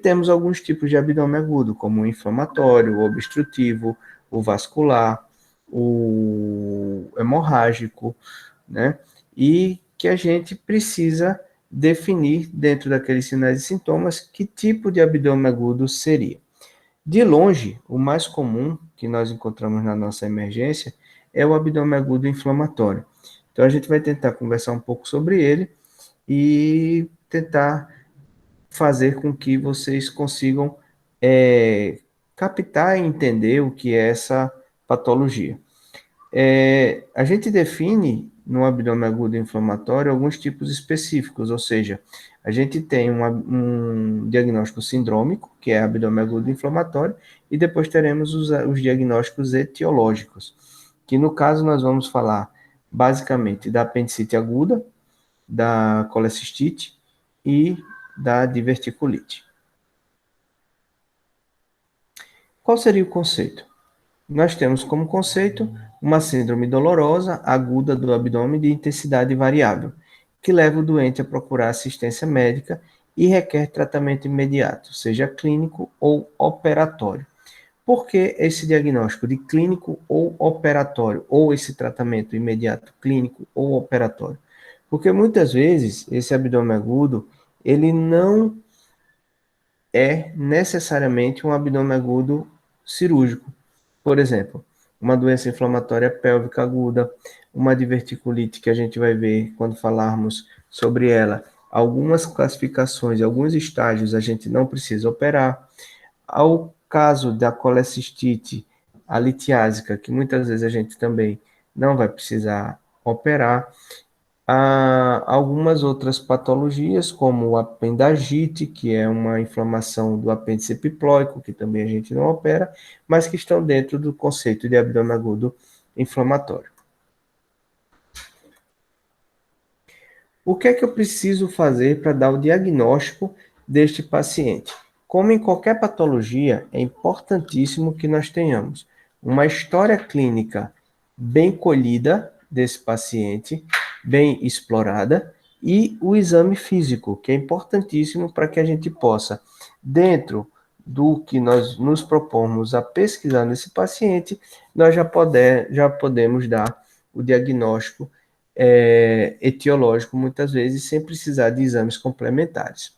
temos alguns tipos de abdômen agudo, como o inflamatório, o obstrutivo, o vascular, o hemorrágico, né? E que a gente precisa definir, dentro daqueles sinais e sintomas, que tipo de abdômen agudo seria. De longe, o mais comum que nós encontramos na nossa emergência é o abdômen agudo inflamatório. Então, a gente vai tentar conversar um pouco sobre ele e tentar fazer com que vocês consigam captar e entender o que é essa patologia. A gente define no abdômen agudo inflamatório alguns tipos específicos, ou seja, a gente tem um diagnóstico sindrômico, que é abdômen agudo inflamatório, e depois teremos os diagnósticos etiológicos, que no caso nós vamos falar basicamente da apendicite aguda, da colecistite e da diverticulite. Qual seria o conceito? Nós temos como conceito uma síndrome dolorosa aguda do abdômen de intensidade variável, que leva o doente a procurar assistência médica e requer tratamento imediato, seja clínico ou operatório. Por que esse diagnóstico de clínico ou operatório, ou esse tratamento imediato clínico ou operatório? Porque muitas vezes esse abdômen agudo, ele não é necessariamente um abdômen agudo cirúrgico. Por exemplo, uma doença inflamatória pélvica aguda, uma diverticulite que a gente vai ver quando falarmos sobre ela. Algumas classificações, alguns estágios a gente não precisa operar. Ao caso da colecistite, a litiásica, que muitas vezes a gente também não vai precisar operar. Há algumas outras patologias, como a apendagite, que é uma inflamação do apêndice epiploico, que também a gente não opera, mas que estão dentro do conceito de abdômen agudo inflamatório. O que é que eu preciso fazer para dar o diagnóstico deste paciente? Como em qualquer patologia, é importantíssimo que nós tenhamos uma história clínica bem colhida desse paciente, bem explorada, e o exame físico, que é importantíssimo para que a gente possa, dentro do que nós nos propomos a pesquisar nesse paciente, nós já podemos dar o diagnóstico etiológico, muitas vezes, sem precisar de exames complementares.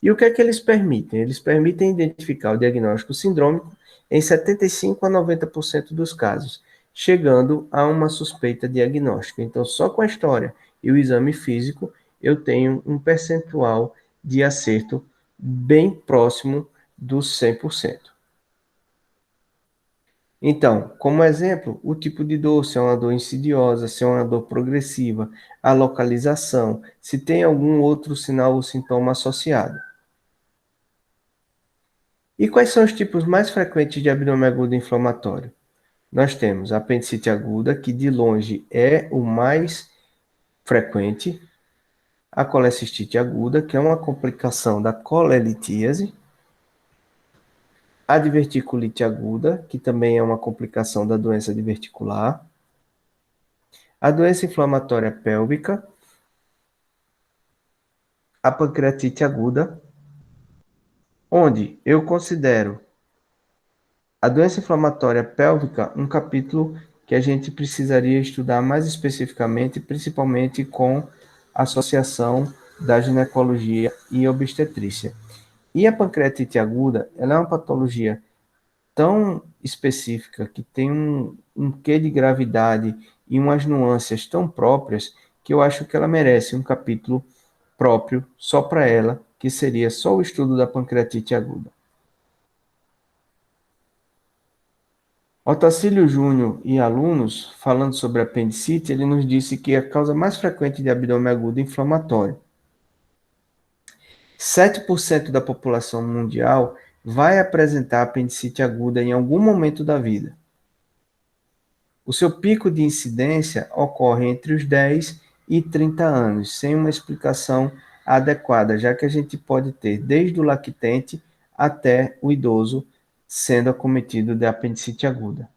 E o que é que eles permitem? Eles permitem identificar o diagnóstico sindrômico em 75 a 90% dos casos, chegando a uma suspeita diagnóstica. Então, só com a história e o exame físico, eu tenho um percentual de acerto bem próximo dos 100%. Então, como exemplo, o tipo de dor, se é uma dor insidiosa, se é uma dor progressiva, a localização, se tem algum outro sinal ou sintoma associado. E quais são os tipos mais frequentes de abdômen agudo inflamatório? Nós temos a apendicite aguda, que de longe é o mais frequente, a colecistite aguda, que é uma complicação da colelitíase, a diverticulite aguda, que também é uma complicação da doença diverticular, a doença inflamatória pélvica, a pancreatite aguda, onde eu considero a doença inflamatória pélvica um capítulo que a gente precisaria estudar mais especificamente, principalmente com a associação da ginecologia e obstetrícia. E a pancreatite aguda, ela é uma patologia tão específica, que tem um quê de gravidade e umas nuances tão próprias, que eu acho que ela merece um capítulo próprio só para ela, que seria só o estudo da pancreatite aguda. Otacílio Júnior e alunos, falando sobre apendicite, ele nos disse que a causa mais frequente de abdômen agudo é inflamatório. 7% da população mundial vai apresentar apendicite aguda em algum momento da vida. O seu pico de incidência ocorre entre os 10 e 30 anos, sem uma explicação adequada, já que a gente pode ter desde o lactente até o idoso sendo acometido de apendicite aguda.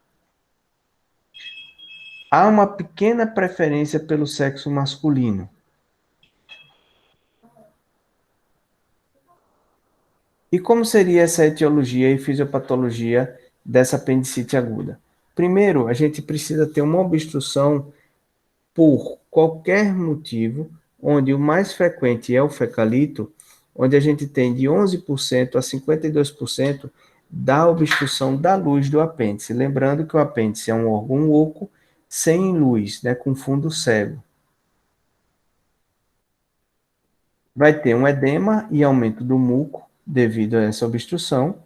Há uma pequena preferência pelo sexo masculino. E como seria essa etiologia e fisiopatologia dessa apendicite aguda? Primeiro, a gente precisa ter uma obstrução por qualquer motivo, onde o mais frequente é o fecalito, onde a gente tem de 11% a 52% da obstrução da luz do apêndice. Lembrando que o apêndice é um órgão oco sem luz, né, com fundo cego. Vai ter um edema e aumento do muco devido a essa obstrução.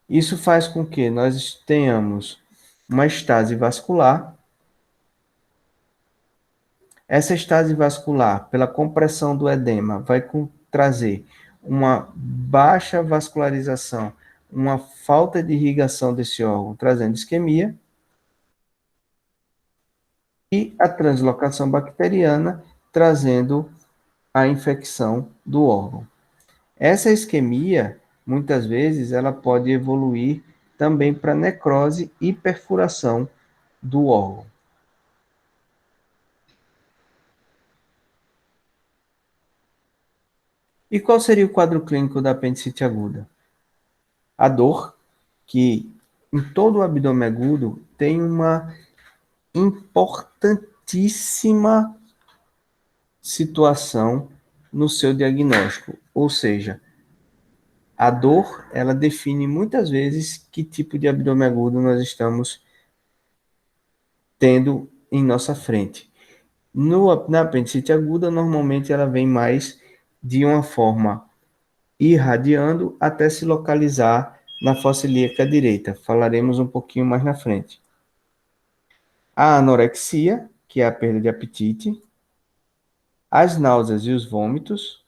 Isso faz com que nós tenhamos uma estase vascular. Essa estase vascular, pela compressão do edema, vai trazer uma baixa vascularização, uma falta de irrigação desse órgão, trazendo isquemia, e a translocação bacteriana, trazendo a infecção do órgão. Essa isquemia, muitas vezes, ela pode evoluir também para necrose e perfuração do órgão. E qual seria o quadro clínico da apendicite aguda? A dor, que em todo o abdômen agudo tem uma importantíssima situação no seu diagnóstico, ou seja, a dor, ela define muitas vezes que tipo de abdômen agudo nós estamos tendo em nossa frente. Na apendicite aguda, normalmente ela vem mais de uma forma irradiando até se localizar na fossa ilíaca direita. Falaremos um pouquinho mais na frente. A anorexia, que é a perda de apetite, as náuseas e os vômitos,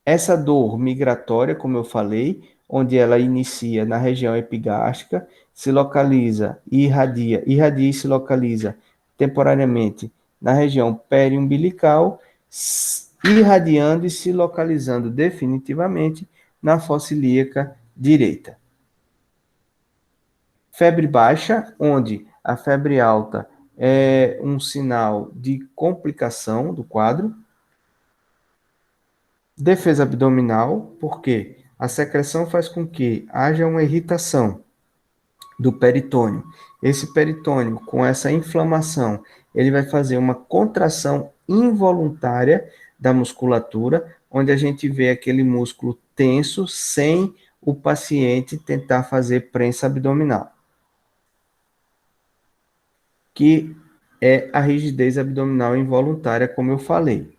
essa dor migratória, como eu falei, onde ela inicia na região epigástrica, se localiza e irradia e se localiza temporariamente na região periumbilical, irradiando e se localizando definitivamente na fossa ilíaca direita. Febre baixa, onde a febre alta é um sinal de complicação do quadro. Defesa abdominal, porque a secreção faz com que haja uma irritação do peritônio. Esse peritônio, com essa inflamação, ele vai fazer uma contração involuntária da musculatura, onde a gente vê aquele músculo tenso sem o paciente tentar fazer prensa abdominal, que é a rigidez abdominal involuntária, como eu falei.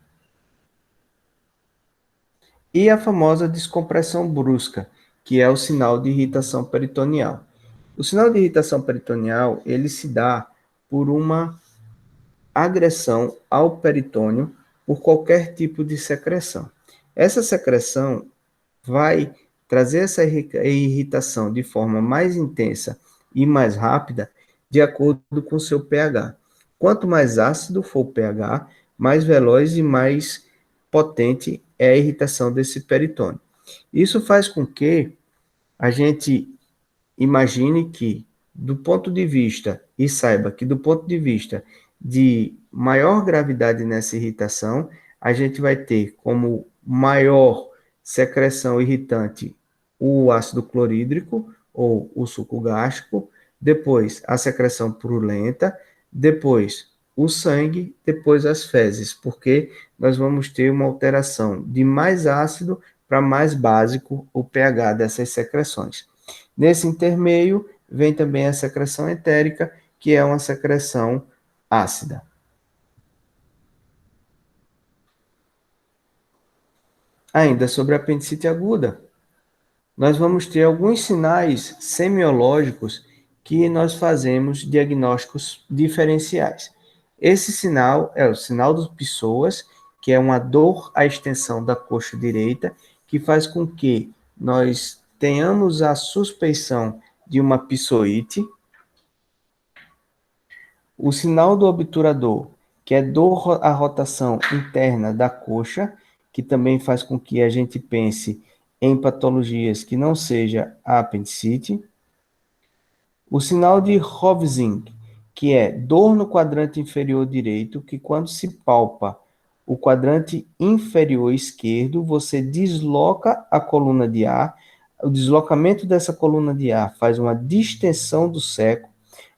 E a famosa descompressão brusca, que é o sinal de irritação peritoneal. O sinal de irritação peritoneal, ele se dá por uma agressão ao peritônio por qualquer tipo de secreção. Essa secreção vai trazer essa irritação de forma mais intensa e mais rápida de acordo com o seu pH. Quanto mais ácido for o pH, mais veloz e mais potente é a irritação desse peritônio. Isso faz com que a gente imagine que, do ponto de vista, e saiba que do ponto de vista de maior gravidade nessa irritação, a gente vai ter como maior secreção irritante o ácido clorídrico ou o suco gástrico, depois a secreção purulenta, depois o sangue, depois as fezes, porque nós vamos ter uma alteração de mais ácido para mais básico o pH dessas secreções. Nesse intermeio, vem também a secreção entérica, que é uma secreção ácida. Ainda sobre a apendicite aguda, nós vamos ter alguns sinais semiológicos que nós fazemos diagnósticos diferenciais. Esse sinal é o sinal dos Pessoas, que é uma dor à extensão da coxa direita, que faz com que nós tenhamos a suspeição de uma psoite. O sinal do obturador, que é dor à rotação interna da coxa, que também faz com que a gente pense em patologias que não seja a apendicite. O sinal de Hovsing, que é dor no quadrante inferior direito, que quando se palpa o quadrante inferior esquerdo, você desloca a coluna de ar, o deslocamento dessa coluna de ar faz uma distensão do seco,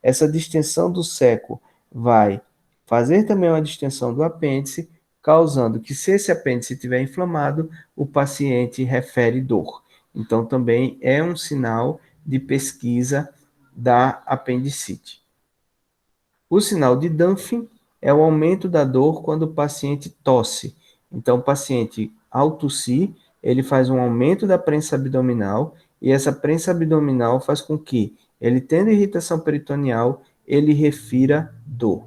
essa distensão do seco vai fazer também uma distensão do apêndice, causando que, se esse apêndice estiver inflamado, o paciente refere dor. Então, também é um sinal de pesquisa da apendicite. O sinal de Dunphy é o aumento da dor quando o paciente tosse. Então, o paciente, ao tossir, ele faz um aumento da prensa abdominal e essa prensa abdominal faz com que ele, tendo irritação peritoneal, ele refira dor.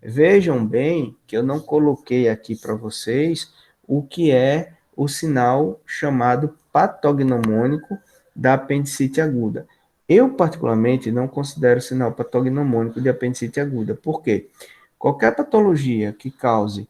Vejam bem que eu não coloquei aqui para vocês o que é o sinal chamado patognomônico da apendicite aguda. Eu, particularmente, não considero sinal patognomônico de apendicite aguda. Por quê? Qualquer patologia que cause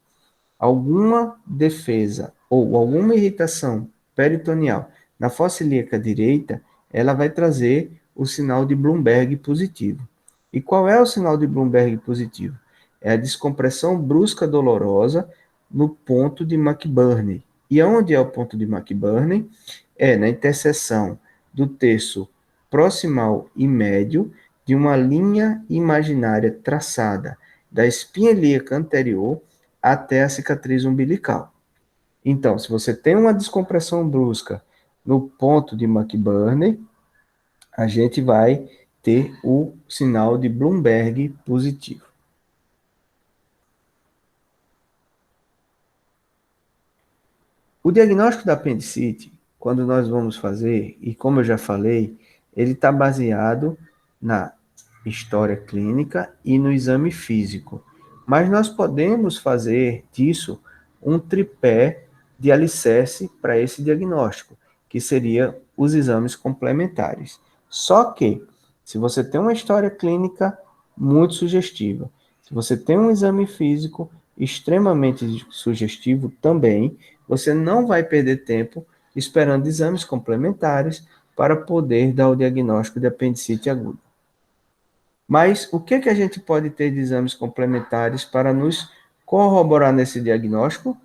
alguma defesa ou alguma irritação peritoneal na fossa ilíaca direita, ela vai trazer o sinal de Bloomberg positivo. E qual é o sinal de Bloomberg positivo? É a descompressão brusca dolorosa no ponto de McBurney. E onde é o ponto de McBurney? É na interseção do terço proximal e médio de uma linha imaginária traçada da espinha ilíaca anterior até a cicatriz umbilical. Então, se você tem uma descompressão brusca no ponto de McBurney, a gente vai ter o sinal de Bloomberg positivo. O diagnóstico da apendicite, quando nós vamos fazer, e como eu já falei, ele está baseado na história clínica e no exame físico. Mas nós podemos fazer disso um tripé de alicerce para esse diagnóstico, que seria os exames complementares. Só que, se você tem uma história clínica muito sugestiva, se você tem um exame físico extremamente sugestivo também, você não vai perder tempo esperando exames complementares para poder dar o diagnóstico de apendicite aguda. Mas o que a gente pode ter de exames complementares para nos corroborar nesse diagnóstico?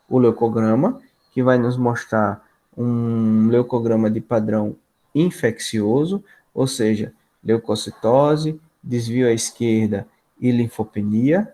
O leucograma, que vai nos mostrar um leucograma de padrão infeccioso, ou seja, leucocitose, desvio à esquerda e linfopenia.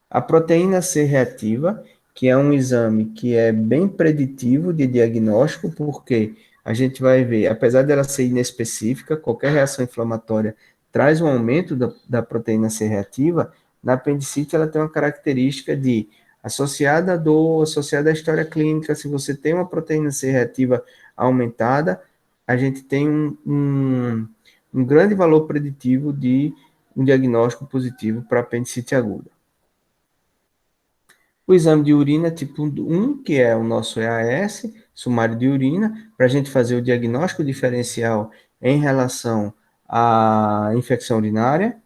A proteína C reativa, que é um exame que é bem preditivo de diagnóstico, porque a gente vai ver, apesar dela ser inespecífica, qualquer reação inflamatória traz um aumento da proteína C reativa, na apendicite ela tem uma característica de, associada à dor, associada à história clínica, se você tem uma proteína C reativa aumentada, a gente tem um grande valor preditivo de um diagnóstico positivo para apendicite aguda. O exame de urina tipo 1, que é o nosso EAS, sumário de urina, para a gente fazer o diagnóstico diferencial em relação à infecção urinária.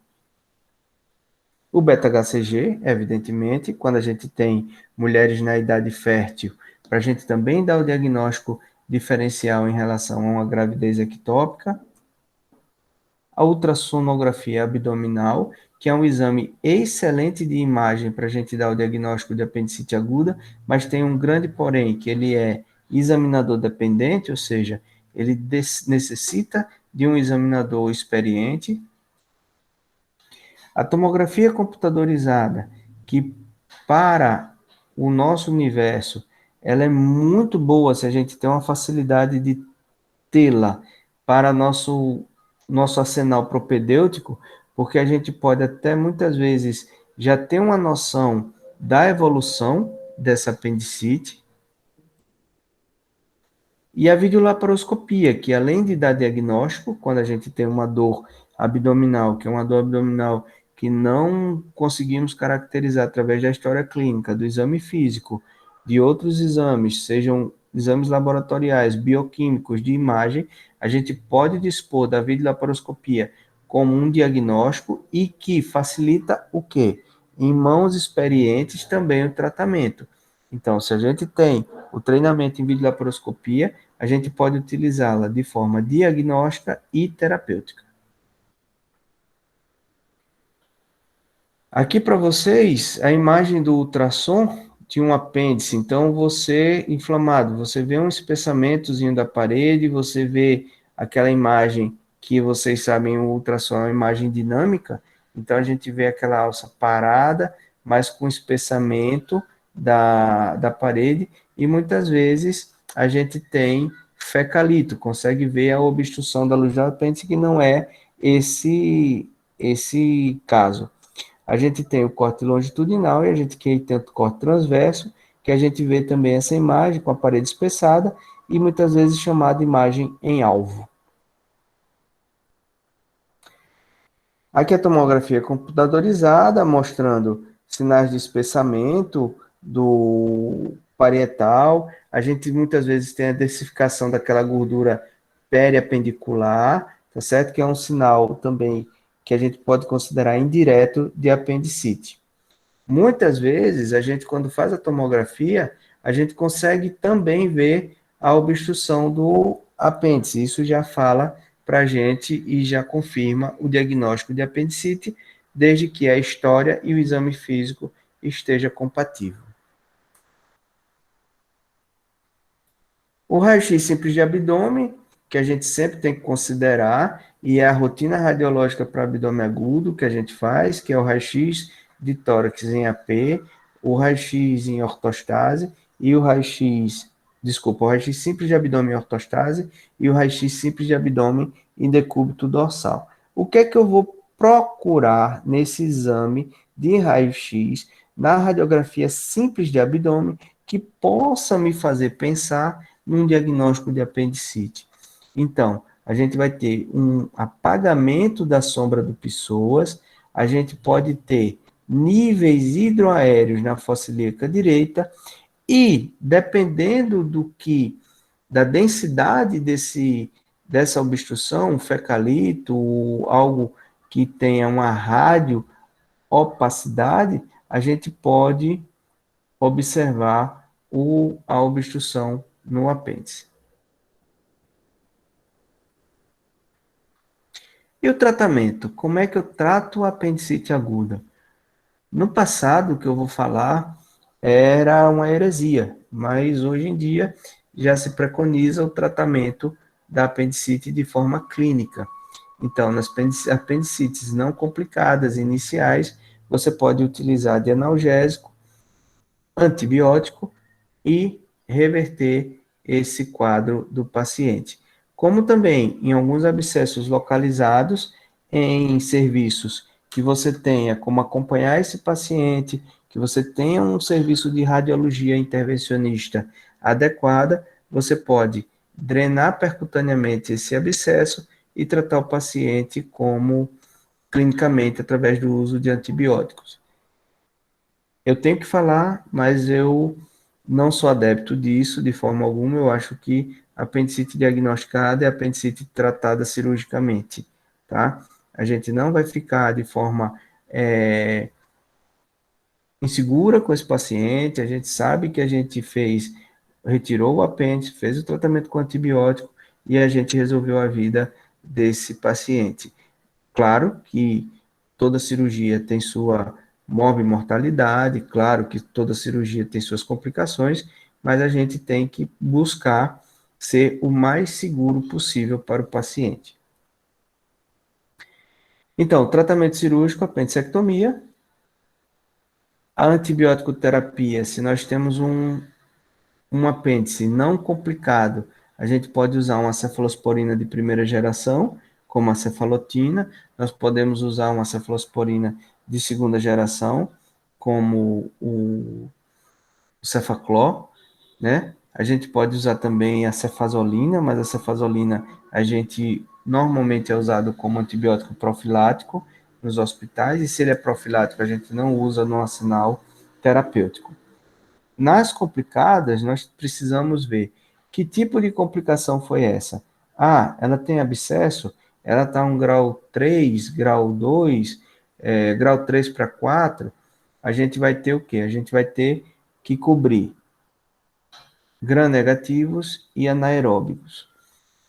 O beta-HCG, evidentemente, quando a gente tem mulheres na idade fértil, para a gente também dar o diagnóstico diferencial em relação a uma gravidez ectópica. A ultrassonografia abdominal, que é um exame excelente de imagem para a gente dar o diagnóstico de apendicite aguda, mas tem um grande porém, que ele é examinador dependente, ou seja, ele necessita de um examinador experiente. A tomografia computadorizada, que para o nosso universo, ela é muito boa se a gente tem uma facilidade de tê-la para nosso arsenal propedêutico, porque a gente pode até muitas vezes já ter uma noção da evolução dessa apendicite. E a videolaparoscopia, que além de dar diagnóstico, quando a gente tem uma dor abdominal, que é uma dor abdominal que não conseguimos caracterizar através da história clínica, do exame físico, de outros exames, sejam exames laboratoriais, bioquímicos, de imagem, a gente pode dispor da videolaparoscopia como um diagnóstico e que facilita o quê? Em mãos experientes também o tratamento. Então, se a gente tem o treinamento em videolaparoscopia, a gente pode utilizá-la de forma diagnóstica e terapêutica. Aqui para vocês, a imagem do ultrassom de um apêndice. Então, você inflamado, você vê um espessamentozinho da parede, você vê aquela imagem que vocês sabem, o ultrassom é uma imagem dinâmica. Então, a gente vê aquela alça parada, mas com espessamento da parede, e muitas vezes a gente tem fecalito, consegue ver a obstrução da luz do apêndice, que não é esse caso. A gente tem o corte longitudinal e a gente tem o corte transverso, que a gente vê também essa imagem com a parede espessada e muitas vezes chamada imagem em alvo. Aqui a tomografia computadorizada, mostrando sinais de espessamento do parietal. A gente muitas vezes tem a densificação daquela gordura periapendicular, tá certo? Que é um sinal também que a gente pode considerar indireto de apendicite. Muitas vezes, a gente, quando faz a tomografia, a gente consegue também ver a obstrução do apêndice. Isso já fala para a gente e já confirma o diagnóstico de apendicite, desde que a história e o exame físico esteja compatível. O raio-x simples de abdômen, que a gente sempre tem que considerar, e é a rotina radiológica para abdômen agudo que a gente faz, que é o raio-x de tórax em AP, o raio-x em ortostase e o raio-x, desculpa, o raio-x simples de abdômen em ortostase e o raio-x simples de abdômen em decúbito dorsal. O que é que eu vou procurar nesse exame de raio-x, na radiografia simples de abdômen, que possa me fazer pensar num diagnóstico de apendicite? Então, a gente vai ter um apagamento da sombra do psoas, a gente pode ter níveis hidroaéreos na fossa ilíaca direita e, dependendo da densidade dessa obstrução, um fecalito, algo que tenha uma radio-opacidade, a gente pode observar a obstrução no apêndice. E o tratamento? Como é que eu trato a apendicite aguda? No passado, o que eu vou falar era uma heresia, mas hoje em dia já se preconiza o tratamento da apendicite de forma clínica. Então, nas apendicites não complicadas iniciais, você pode utilizar de analgésico, antibiótico e reverter esse quadro do paciente. Como também em alguns abscessos localizados em serviços que você tenha como acompanhar esse paciente, que você tenha um serviço de radiologia intervencionista adequada, você pode drenar percutaneamente esse abscesso e tratar o paciente como clinicamente através do uso de antibióticos. Eu tenho que falar, mas eu não sou adepto disso de forma alguma. Eu acho que apendicite diagnosticada é apendicite tratada cirurgicamente, tá? A gente não vai ficar de forma insegura com esse paciente. A gente sabe que a gente retirou o apêndice, fez o tratamento com antibiótico e a gente resolveu a vida desse paciente. Claro que toda cirurgia tem sua morbimortalidade, claro que toda cirurgia tem suas complicações, mas a gente tem que buscar ser o mais seguro possível para o paciente. Então, tratamento cirúrgico, apendicectomia, a antibiótico terapia, se nós temos um apêndice não complicado, a gente pode usar uma cefalosporina de primeira geração, como a cefalotina, nós podemos usar uma cefalosporina de segunda geração, como o cefaclor, né? A gente pode usar também a cefazolina, mas a cefazolina a gente normalmente é usado como antibiótico profilático nos hospitais, e se ele é profilático, a gente não usa no arsenal terapêutico. Nas complicadas, nós precisamos ver que tipo de complicação foi essa. Ah, ela tem abscesso, ela está um grau 3, grau 2, grau 3 para 4, a gente vai ter o quê? A gente vai ter que cobrir gram-negativos e anaeróbicos.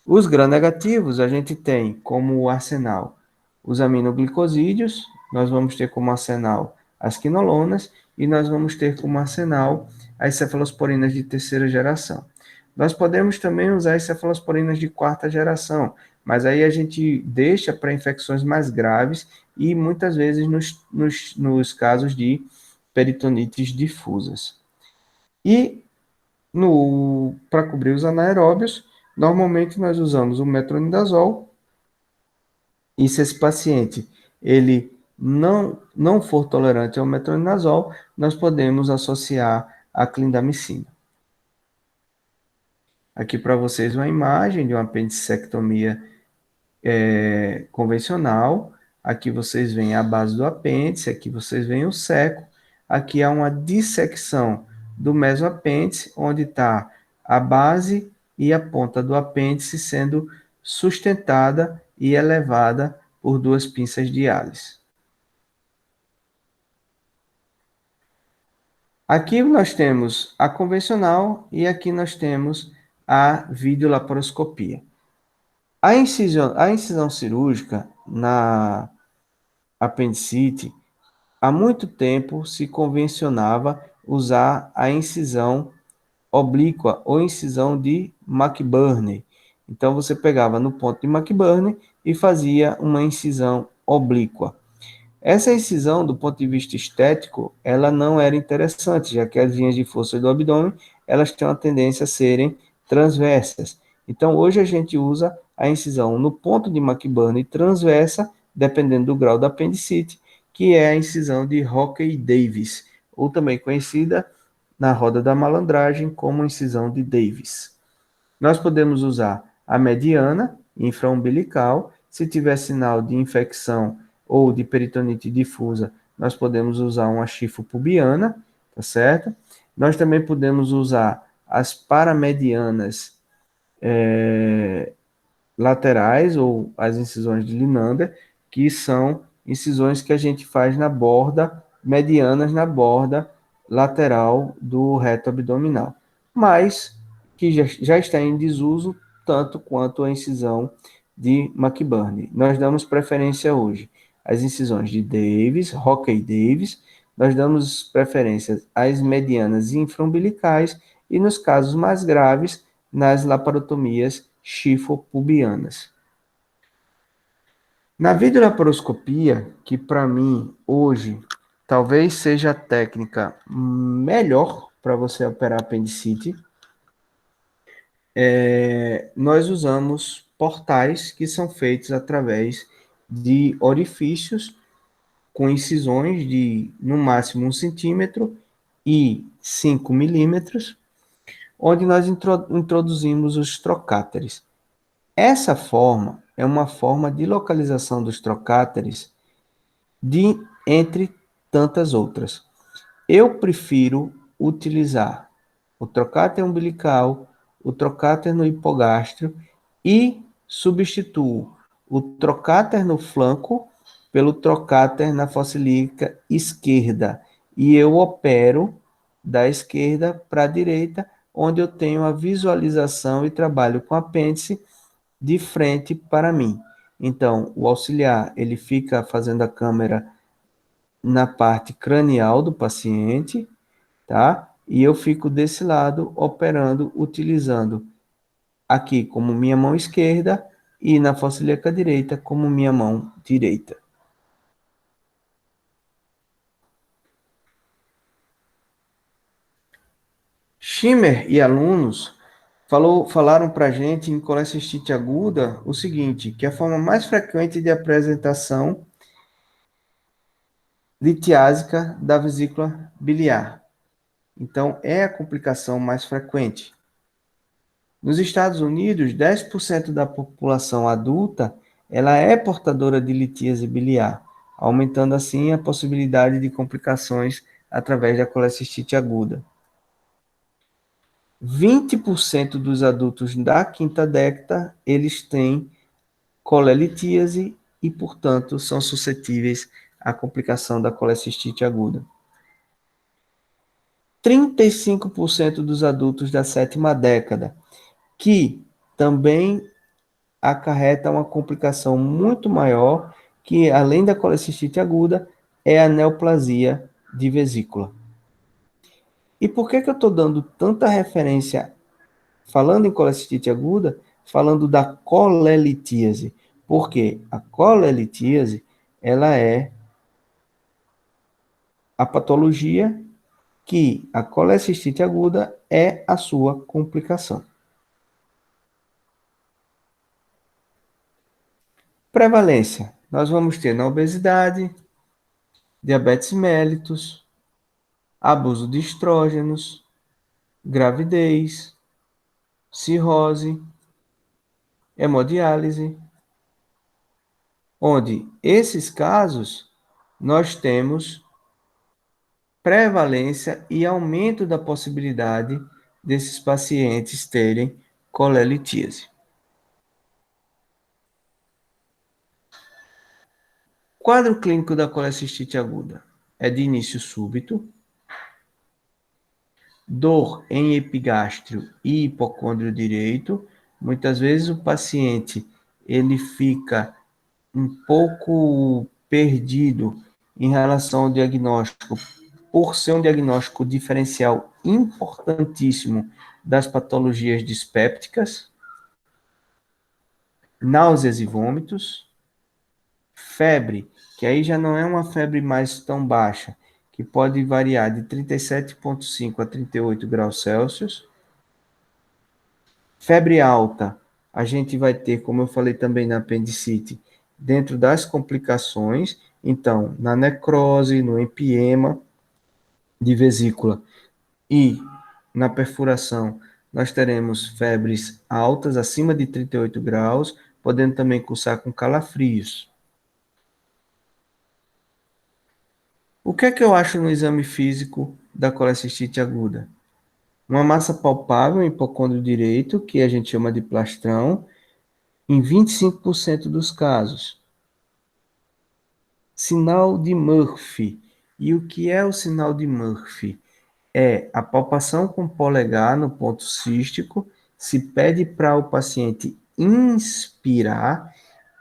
Os gram-negativos a gente tem como arsenal os aminoglicosídeos, nós vamos ter como arsenal as quinolonas e nós vamos ter como arsenal as cefalosporinas de terceira geração. Nós podemos também usar as cefalosporinas de quarta geração, mas aí a gente deixa para infecções mais graves e muitas vezes nos casos de peritonites difusas. E para cobrir os anaeróbios, normalmente nós usamos o metronidazol, e se esse paciente ele não for tolerante ao metronidazol, nós podemos associar a clindamicina. Aqui para vocês uma imagem de uma apendicectomia convencional. Aqui vocês veem a base do apêndice, aqui vocês veem o seco. Aqui há uma dissecção do mesoapêndice, onde está a base e a ponta do apêndice sendo sustentada e elevada por duas pinças de Allis. Aqui nós temos a convencional e aqui nós temos a videolaparoscopia. A incisão cirúrgica na apendicite, há muito tempo se convencionava usar a incisão oblíqua ou incisão de McBurney. Então você pegava no ponto de McBurney e fazia uma incisão oblíqua. Essa incisão, do ponto de vista estético, ela não era interessante, já que as linhas de força do abdômen, elas têm uma tendência a serem transversas. Então, hoje a gente usa a incisão no ponto de McBurney transversa, dependendo do grau da apendicite, que é a incisão de Hockey-Davis, ou também conhecida na roda da malandragem como incisão de Davis. Nós podemos usar a mediana infraumbilical, se tiver sinal de infecção ou de peritonite difusa, nós podemos usar uma chifopubiana, tá certo? Nós também podemos usar as paramedianas laterais ou as incisões de Linander, que são incisões que a gente faz na borda, medianas na borda lateral do reto abdominal, mas que já está em desuso tanto quanto a incisão de McBurney. Nós damos preferência hoje às incisões de Davis, Hockey-Davis, nós damos preferência às medianas infraumbilicais e, nos casos mais graves, nas laparotomias chifopubianas. Na videolaparoscopia, que para mim hoje talvez seja a técnica melhor para você operar apendicite, nós usamos portais que são feitos através de orifícios com incisões de no máximo 1 centímetro e 5 milímetros, onde nós introduzimos os trocáteres. Essa forma é uma forma de localização dos trocáteres entre tantas outras. Eu prefiro utilizar o trocáter umbilical, o trocáter no hipogástrio e substituo o trocáter no flanco pelo trocáter na fossa ilíaca esquerda. E eu opero da esquerda para a direita, onde eu tenho a visualização e trabalho com apêndice de frente para mim. Então, o auxiliar, ele fica fazendo a câmera na parte cranial do paciente, tá? E eu fico desse lado operando, utilizando aqui como minha mão esquerda e na fossa ilíaca direita como minha mão direita. Schimmer e alunos falaram para a gente em colecistite aguda o seguinte, que a forma mais frequente de apresentação litiásica da vesícula biliar. Então, é a complicação mais frequente. Nos Estados Unidos, 10% da população adulta ela é portadora de litíase biliar, aumentando assim a possibilidade de complicações através da colecistite aguda. 20% dos adultos da quinta década, eles têm colelitíase e, portanto, são suscetíveis à complicação da colecistite aguda. 35% dos adultos da sétima década, que também acarreta uma complicação muito maior, que além da colecistite aguda, é a neoplasia de vesícula. E por que eu estou dando tanta referência, falando em colecistite aguda, falando da colelitíase? Porque a colelitíase, ela é a patologia que a colecistite aguda é a sua complicação. Prevalência. Nós vamos ter na obesidade, diabetes mellitus, abuso de estrógenos, gravidez, cirrose, hemodiálise, onde esses casos nós temos prevalência e aumento da possibilidade desses pacientes terem colelitíase. Quadro clínico da colecistite aguda é de início súbito, dor em epigástrio e hipocôndrio direito. Muitas vezes o paciente ele fica um pouco perdido em relação ao diagnóstico, por ser um diagnóstico diferencial importantíssimo das patologias dispépticas, náuseas e vômitos, febre, que aí já não é uma febre mais tão baixa, que pode variar de 37,5 a 38 graus Celsius. Febre alta, a gente vai ter, como eu falei também na apendicite, dentro das complicações, então, na necrose, no empiema de vesícula e na perfuração, nós teremos febres altas, acima de 38 graus, podendo também cursar com calafrios. O que é que eu acho no exame físico da colecistite aguda? Uma massa palpável em hipocôndrio direito, que a gente chama de plastrão, em 25% dos casos. Sinal de Murphy. E o que é o sinal de Murphy? É a palpação com o polegar no ponto cístico, se pede para o paciente inspirar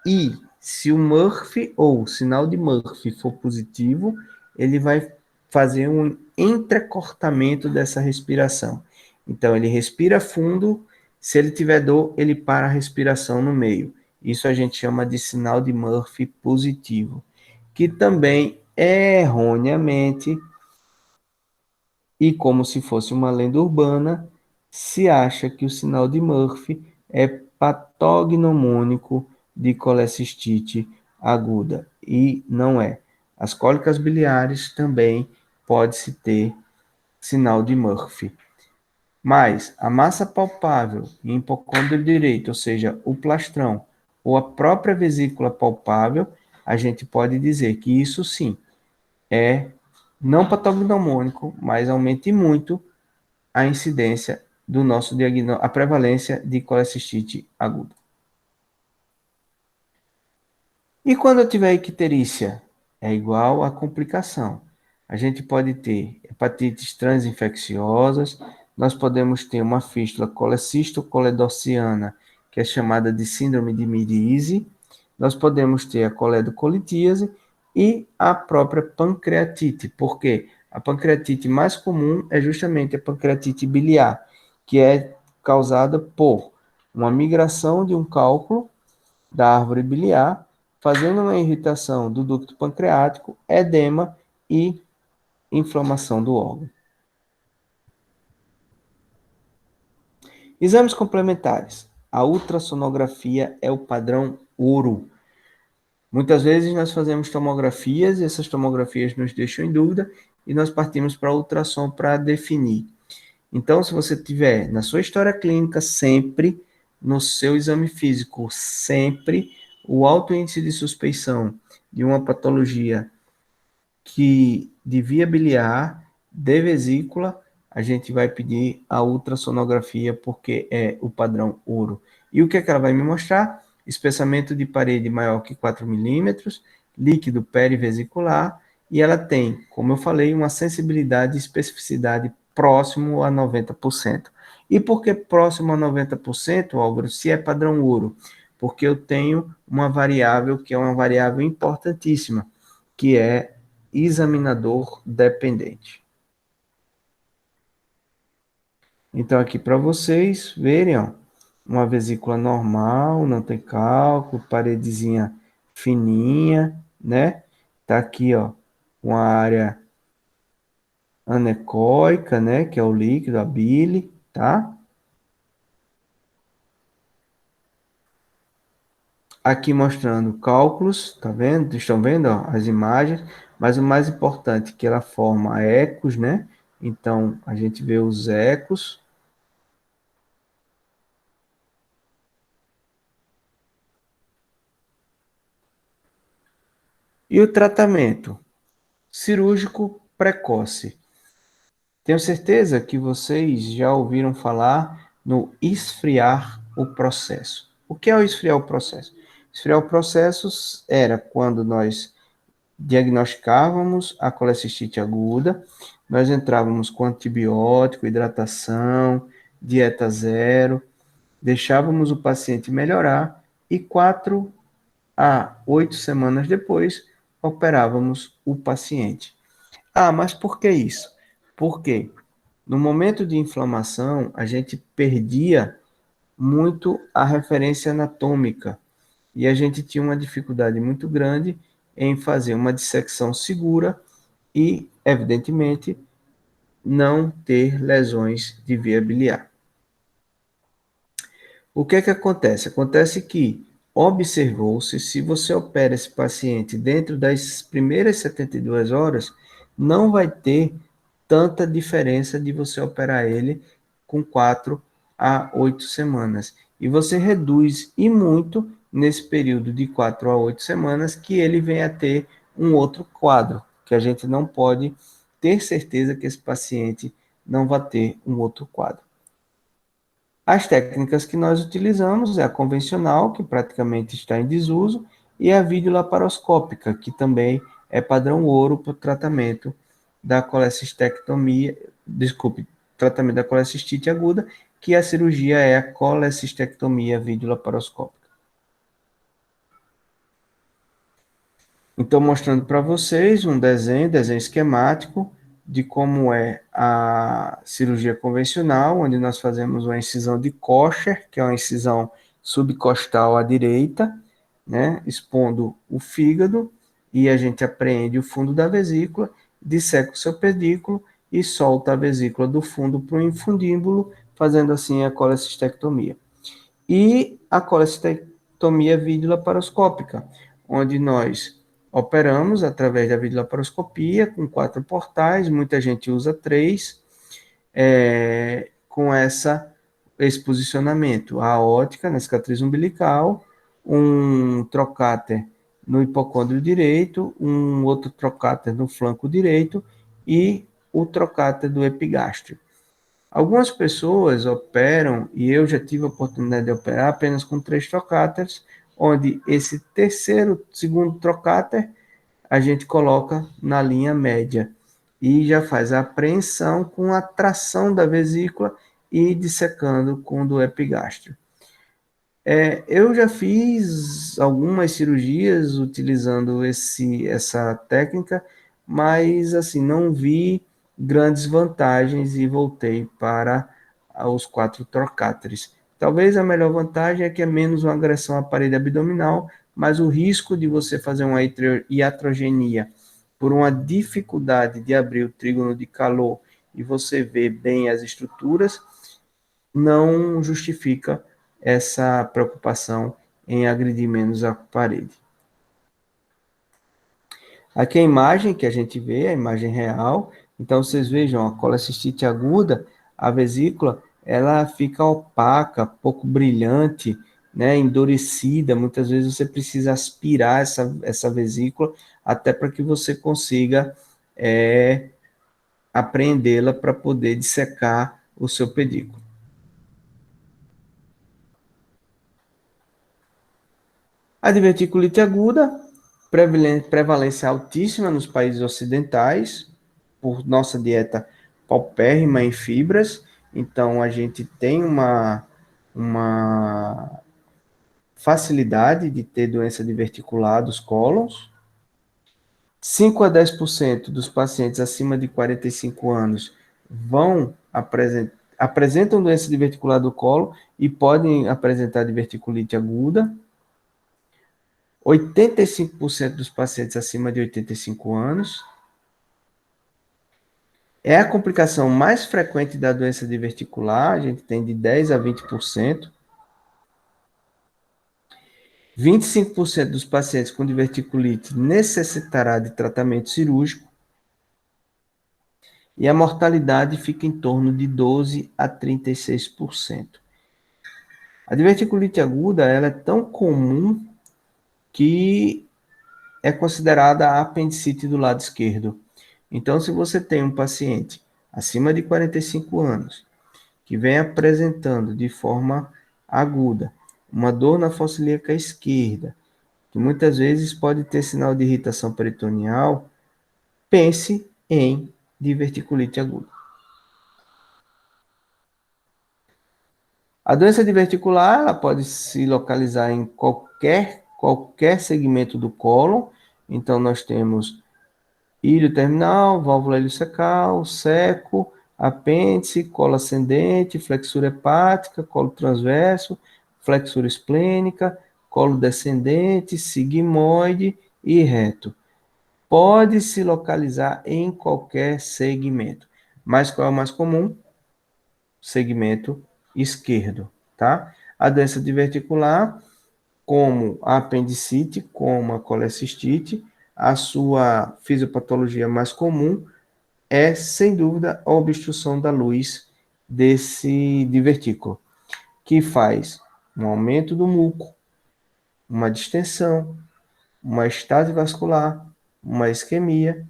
e se o Murphy ou o sinal de Murphy for positivo, ele vai fazer um entrecortamento dessa respiração. Então, ele respira fundo, se ele tiver dor, ele para a respiração no meio. Isso a gente chama de sinal de Murphy positivo, que também erroneamente, e como se fosse uma lenda urbana, se acha que o sinal de Murphy é patognomônico de colecistite aguda, e não é. As cólicas biliares também pode-se ter sinal de Murphy. Mas a massa palpável em hipocôndrio direito, ou seja, o plastrão, ou a própria vesícula palpável, a gente pode dizer que isso sim é não patognomônico, mas aumente muito a incidência do nosso diagnóstico, a prevalência de colecistite aguda. E quando eu tiver icterícia? É igual a complicação. A gente pode ter hepatites transinfecciosas, nós podemos ter uma fístula colecisto-coledociana, que é chamada de síndrome de Mirise, nós podemos ter a coledocolitíase e a própria pancreatite, porque a pancreatite mais comum é justamente a pancreatite biliar, que é causada por uma migração de um cálculo da árvore biliar, fazendo uma irritação do ducto pancreático, edema e inflamação do órgão. Exames complementares. A ultrassonografia é o padrão ouro. Muitas vezes nós fazemos tomografias e essas tomografias nos deixam em dúvida e nós partimos para a ultrassom para definir. Então, se você tiver na sua história clínica sempre, no seu exame físico, sempre o alto índice de suspeição de uma patologia que de via biliar, de vesícula, a gente vai pedir a ultrassonografia porque é o padrão ouro. E o que é que ela vai me mostrar? Espessamento de parede maior que 4 milímetros, líquido perivesicular, e ela tem, como eu falei, uma sensibilidade e especificidade próximo a 90%. E por que próximo a 90%, Álvaro, se é padrão ouro? Porque eu tenho uma variável que é uma variável importantíssima, que é examinador dependente. Então, aqui para vocês verem, ó, uma vesícula normal, não tem cálculo, paredezinha fininha, né? Tá aqui, ó, uma área anecóica, né? Que é o líquido, a bile, tá? Aqui mostrando cálculos, tá vendo? Estão vendo, ó, as imagens? Mas o mais importante é que ela forma ecos, né? Então, a gente vê os ecos. E o tratamento cirúrgico precoce. Tenho certeza que vocês já ouviram falar no esfriar o processo. O que é o esfriar o processo? Esfriar o processo era quando nós diagnosticávamos a colecistite aguda, nós entrávamos com antibiótico, hidratação, dieta zero, deixávamos o paciente melhorar e 4 a 8 semanas depois operávamos o paciente. Ah, mas por que isso? Porque no momento de inflamação, a gente perdia muito a referência anatômica e a gente tinha uma dificuldade muito grande em fazer uma dissecção segura e, evidentemente, não ter lesões de via biliar. O que é que acontece? Acontece que observou-se, se você opera esse paciente dentro das primeiras 72 horas, não vai ter tanta diferença de você operar ele com 4 a 8 semanas. E você reduz e muito nesse período de 4 a 8 semanas que ele venha a ter um outro quadro, que a gente não pode ter certeza que esse paciente não vai ter um outro quadro. As técnicas que nós utilizamos é a convencional, que praticamente está em desuso, e a videolaparoscópica, que também é padrão ouro para o tratamento da colecistectomia, desculpe, tratamento da colecistite aguda, que a cirurgia é a colecistectomia videolaparoscópica. Então, mostrando para vocês um desenho esquemático de como é a cirurgia convencional, onde nós fazemos uma incisão de Kocher, que é uma incisão subcostal à direita, né, expondo o fígado, e a gente apreende o fundo da vesícula, disseca o seu pedículo e solta a vesícula do fundo para o infundíbulo, fazendo assim a colecistectomia. E a colecistectomia videolaparoscópica, onde nós operamos através da videolaparoscopia com 4 portais, muita gente usa 3, com esse posicionamento, a aórtica na cicatriz umbilical, um trocáter no hipocôndrio direito, um outro trocáter no flanco direito e o trocáter do epigástrio. Algumas pessoas operam, e eu já tive a oportunidade de operar apenas com 3 trocáteres, onde esse segundo trocáter, a gente coloca na linha média e já faz a apreensão com a tração da vesícula e dissecando com o do epigástrio. Eu já fiz algumas cirurgias utilizando essa técnica, mas assim não vi grandes vantagens e voltei para os 4 trocáteres. Talvez a melhor vantagem é que é menos uma agressão à parede abdominal, mas o risco de você fazer uma iatrogenia por uma dificuldade de abrir o trígono de calor e você ver bem as estruturas não justifica essa preocupação em agredir menos a parede. Aqui a imagem que a gente vê, a imagem real. Então, vocês vejam, a colecistite aguda, a vesícula, ela fica opaca, pouco brilhante, né, endurecida. Muitas vezes você precisa aspirar essa vesícula até para que você consiga apreendê-la para poder dissecar o seu pedículo. A diverticulite aguda, prevalência altíssima nos países ocidentais, por nossa dieta paupérrima em fibras. Então, a gente tem uma facilidade de ter doença diverticular dos cólons. 5 a 10% dos pacientes acima de 45 anos apresentam doença diverticular do colo e podem apresentar diverticulite aguda. 85% dos pacientes acima de 85 anos. É a complicação mais frequente da doença diverticular, a gente tem de 10 a 20%. 25% dos pacientes com diverticulite necessitará de tratamento cirúrgico. E a mortalidade fica em torno de 12 a 36%. A diverticulite aguda ela é tão comum que é considerada a apendicite do lado esquerdo. Então, se você tem um paciente acima de 45 anos que vem apresentando de forma aguda uma dor na fossa ilíaca esquerda, que muitas vezes pode ter sinal de irritação peritoneal, pense em diverticulite aguda. A doença diverticular ela pode se localizar em qualquer segmento do cólon. Então, nós temos ilho terminal, válvula iliocecal, seco, apêndice, colo ascendente, flexura hepática, colo transverso, flexura esplênica, colo descendente, sigmoide e reto. Pode se localizar em qualquer segmento. Mas qual é o mais comum? Segmento esquerdo, tá? A doença diverticular, como a apendicite, como a colecistite, a sua fisiopatologia mais comum é, sem dúvida, a obstrução da luz desse divertículo, que faz um aumento do muco, uma distensão, uma estase vascular, uma isquemia,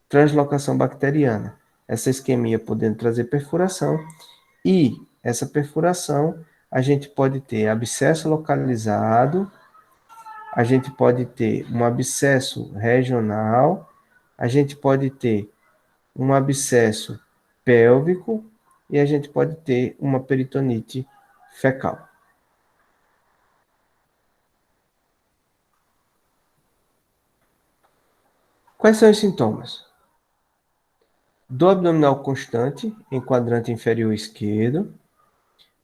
translocação bacteriana. Essa isquemia podendo trazer perfuração e essa perfuração a gente pode ter abscesso localizado, a gente pode ter um abscesso regional, a gente pode ter um abscesso pélvico e a gente pode ter uma peritonite fecal. Quais são os sintomas? Dor abdominal constante em quadrante inferior esquerdo,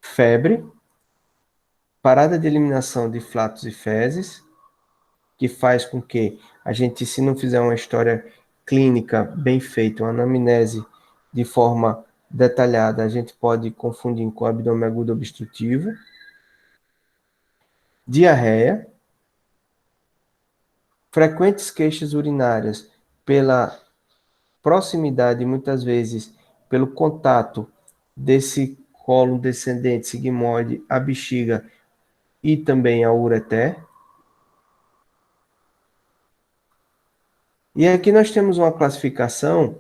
febre, parada de eliminação de flatos e fezes, que faz com que a gente, se não fizer uma história clínica bem feita, uma anamnese de forma detalhada, a gente pode confundir com abdômen agudo obstrutivo, diarreia, frequentes queixas urinárias pela proximidade, muitas vezes pelo contato desse colo descendente sigmoide, a bexiga e também a ureter. E aqui nós temos uma classificação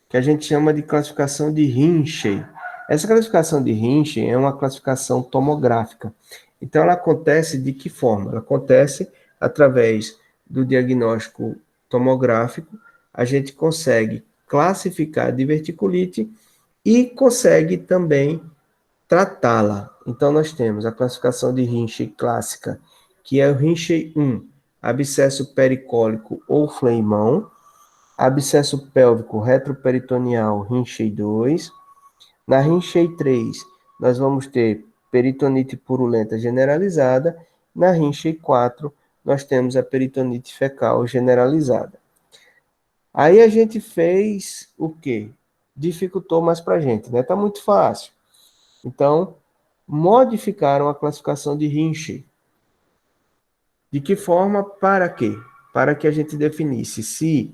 que a gente chama de classificação de Rinchey. Essa classificação de Rinchey é uma classificação tomográfica. Então, ela acontece de que forma? Ela acontece através do diagnóstico tomográfico, a gente consegue classificar a diverticulite e consegue também tratá-la. Então, nós temos a classificação de Rinchey clássica, que é o Rinchey 1, abscesso pericólico ou fleimão, abscesso pélvico retroperitoneal Rinchey 2. Na Rinchey 3, nós vamos ter peritonite purulenta generalizada. Na Rinchey 4, nós temos a peritonite fecal generalizada. Aí a gente fez o quê? Dificultou mais para a gente, né? Tá muito fácil. Então, modificaram a classificação de Rinchey. De que forma? Para quê? Para que a gente definisse se,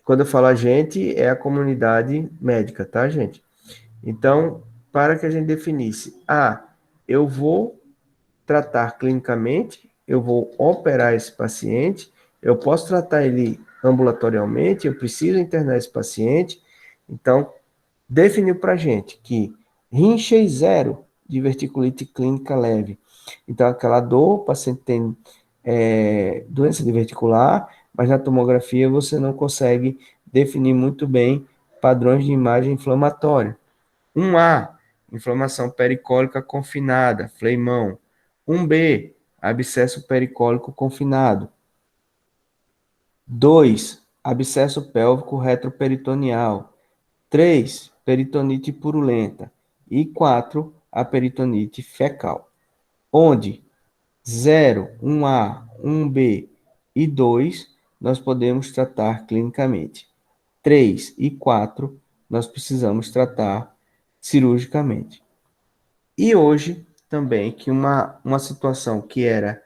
quando eu falo a gente, é a comunidade médica, tá, gente? Então, para que a gente definisse, eu vou tratar clinicamente, eu vou operar esse paciente, eu posso tratar ele ambulatorialmente, eu preciso internar esse paciente. Então, definiu para a gente que Rinchey 0 de verticulite clínica leve. Então, aquela dor, o paciente tem doença diverticular, mas na tomografia você não consegue definir muito bem padrões de imagem inflamatória. 1A, inflamação pericólica confinada, fleimão. 1B, abscesso pericólico confinado. 2, abscesso pélvico retroperitoneal. 3, peritonite purulenta. E 4, a peritonite fecal. Onde 0, 1A, 1B e 2 nós podemos tratar clinicamente. 3 e 4 nós precisamos tratar cirurgicamente. E hoje também que uma situação que era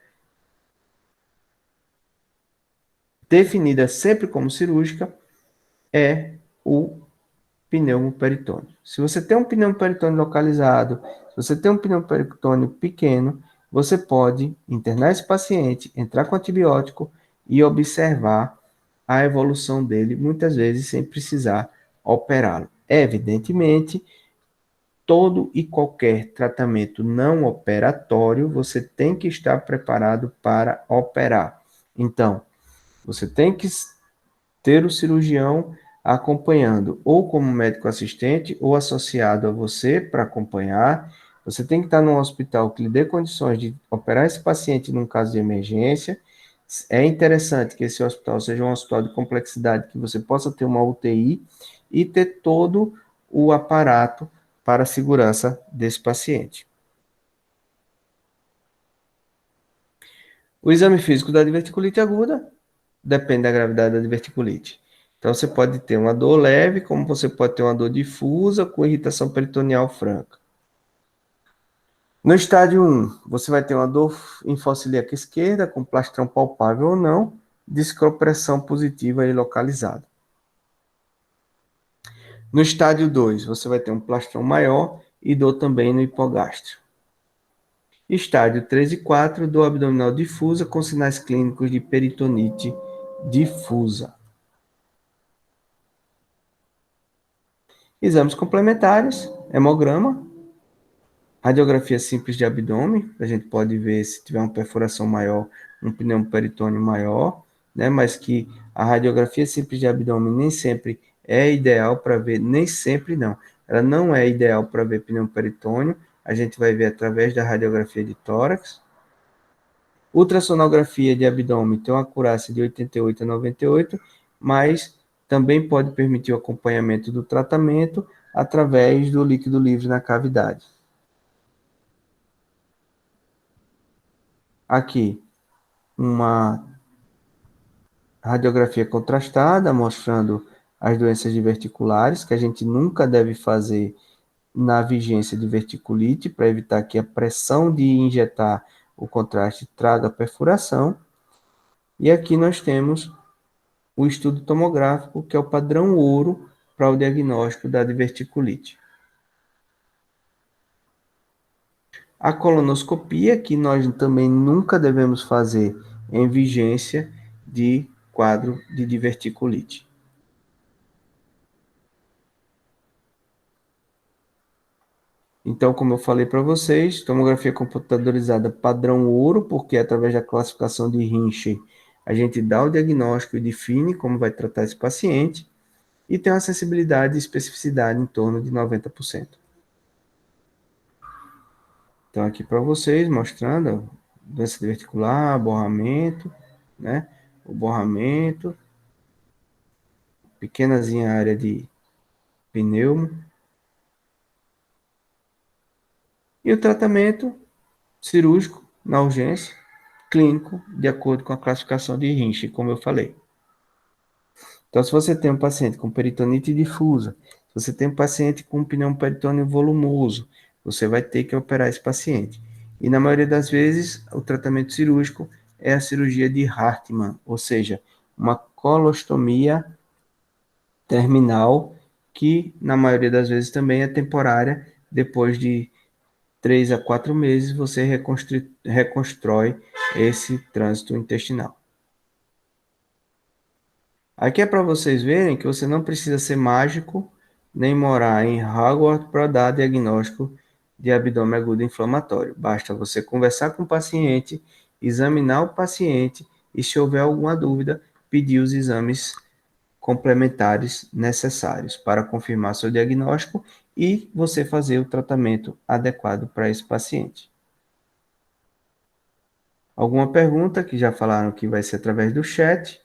definida sempre como cirúrgica é o pneumoperitônio. Se você tem um pneumoperitônio localizado, se você tem um pneumoperitônio pequeno, você pode internar esse paciente, entrar com antibiótico e observar a evolução dele, muitas vezes sem precisar operá-lo. Evidentemente, todo e qualquer tratamento não operatório, você tem que estar preparado para operar. Então, você tem que ter o cirurgião acompanhando, ou como médico assistente, ou associado a você para acompanhar. Você tem que estar num hospital que lhe dê condições de operar esse paciente num caso de emergência. É interessante que esse hospital seja um hospital de complexidade, que você possa ter uma UTI e ter todo o aparato para a segurança desse paciente. O exame físico da diverticulite aguda depende da gravidade da diverticulite. Então, você pode ter uma dor leve, como você pode ter uma dor difusa com irritação peritoneal franca. No estádio 1, você vai ter uma dor infocilíaca esquerda, com plastrão palpável ou não, discopressão positiva e localizada. No estádio 2, você vai ter um plastrão maior e dor também no hipogástrio. Estádio 3 e 4, dor abdominal difusa com sinais clínicos de peritonite difusa. Exames complementares, hemograma, radiografia simples de abdômen, a gente pode ver se tiver uma perfuração maior, um pneumoperitônio maior, né? Mas que a radiografia simples de abdômen nem sempre é ideal para ver, nem sempre não. Ela não é ideal para ver pneumoperitônio, a gente vai ver através da radiografia de tórax. Ultrassonografia de abdômen tem uma acurácia de 88 a 98, mas também pode permitir o acompanhamento do tratamento através do líquido livre na cavidade. Aqui, uma radiografia contrastada mostrando as doenças diverticulares, que a gente nunca deve fazer na vigência de verticulite, para evitar que a pressão de injetar o contraste traga perfuração. E aqui nós temos o estudo tomográfico, que é o padrão ouro para o diagnóstico da diverticulite. A colonoscopia, que nós também nunca devemos fazer em vigência de quadro de diverticulite. Então, como eu falei para vocês, tomografia computadorizada padrão ouro, porque através da classificação de Rinchey, a gente dá o diagnóstico e define como vai tratar esse paciente, e tem uma sensibilidade e especificidade em torno de 90%. Então, aqui para vocês, mostrando doença diverticular, borramento, né? O borramento, pequenazinha área de pneumo. E o tratamento cirúrgico na urgência, clínico, de acordo com a classificação de Rinchey, como eu falei. Então, se você tem um paciente com peritonite difusa, se você tem um paciente com pneumoperitônio volumoso, você vai ter que operar esse paciente. E na maioria das vezes, o tratamento cirúrgico é a cirurgia de Hartmann, ou seja, uma colostomia terminal, que na maioria das vezes também é temporária. Depois de 3 a 4 meses, você reconstrói esse trânsito intestinal. Aqui é para vocês verem que você não precisa ser mágico nem morar em Hogwarts para dar diagnóstico de abdômen agudo inflamatório. Basta você conversar com o paciente, examinar o paciente e, se houver alguma dúvida, pedir os exames complementares necessários para confirmar seu diagnóstico e você fazer o tratamento adequado para esse paciente. Alguma pergunta, que já falaram que vai ser através do chat.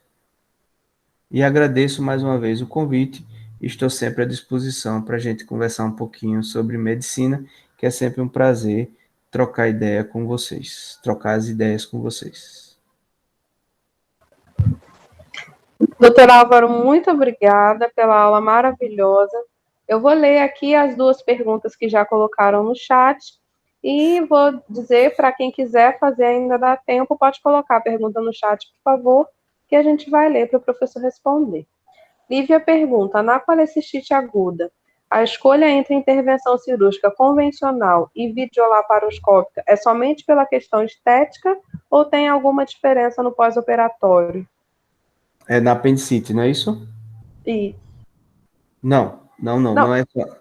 E agradeço mais uma vez o convite. Estou sempre à disposição para a gente conversar um pouquinho sobre medicina, que é sempre um prazer trocar ideia com vocês, trocar as ideias com vocês. Doutor Álvaro, muito obrigada pela aula maravilhosa. Eu vou ler aqui as duas perguntas que já colocaram no chat e vou dizer para quem quiser fazer, ainda dá tempo, pode colocar a pergunta no chat, por favor, que a gente vai ler para o professor responder. Lívia pergunta: na colecistite aguda, a escolha entre intervenção cirúrgica convencional e videolaparoscópica é somente pela questão estética ou tem alguma diferença no pós-operatório? É na apendicite, não é isso? E Não não, é só.